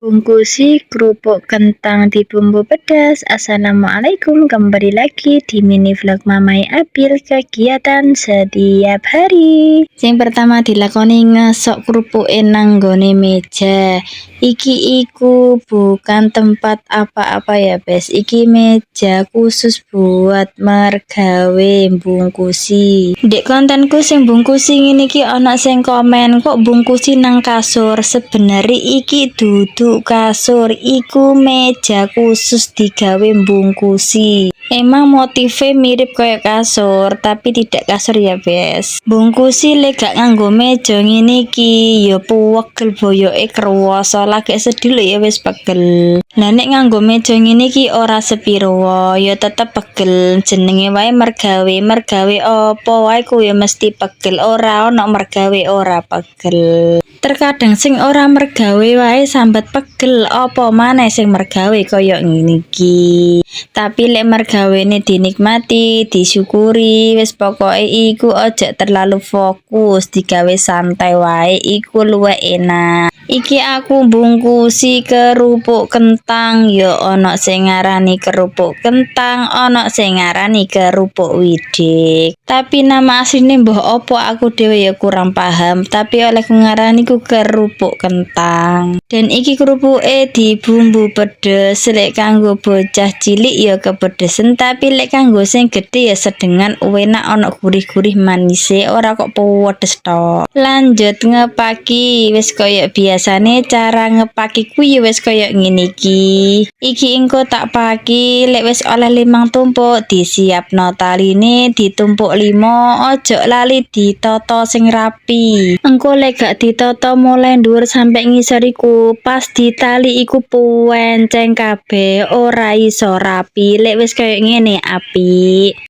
Bungkusi kerupuk kentang di bumbu pedas. Assalamualaikum, kembali lagi di mini vlog Mamai Abil kegiatan setiap hari. Yang pertama dilakoni ngesok kerupuk nang nggone meja. Iki iku bukan tempat apa-apa ya bes. Iki meja khusus buat mergawe bungkusi. Dek kontenku sing bungkusi ngene iki ana sing komen kok bungkusi nang kasur. Sebenarnya iki duduk kasur, iku meja khusus digawe bungkusi. Emang motifnya mirip kayak kasur, tapi tidak kasur ya bes. Bungkusi lek gak nganggo meja ngene iki ya pegel boyoke kerwoso, lagi sedih lho ya wis pegel. Lah nek nganggo meja ngene iki ora sepiro ya tetep pegel. Jenenge wae mergawe opo wae ku ya mesti pegel, ora ono mergawe ora pegel. Terkadang sing ora mergawe wae sambat pegel, opo maneh sing mergawe koyo ngene iki. Tapi lek mergawene dinikmati, disyukuri, wis pokoke iku aja terlalu fokus, digawe santai wae iku luwih enak. Iki aku bungkusi kerupuk kentang, ya ana sing ngarani kerupuk kentang, ana sing ngarani kerupuk widik. Tapi nama asline mbah opo aku dhewe ya kurang paham, tapi oleh ngarani ku kerupuk kentang. Dan iki kerupuke di bumbu pedes, lek kanggo bocah cilik ya kepedesen, tapi lek kanggo sing gedhe ya sedengan enak, ana gurih-gurih manise, ora kok pedes tok. Lanjut ngepaki, wis koyo biasane cara ngepaki ku ya wis koyo ngene iki. Iki engko tak paki, lek wis oleh 5 tumpuk disiapno taline ditumpuk 5, ojo lali ditoto sing rapi. Engko lek gak ditoto mulai dhuwur sampai ngisor iku pas ditali iku puenceng kabeh, ora iso rapi. Lek wis koyo ngene apik.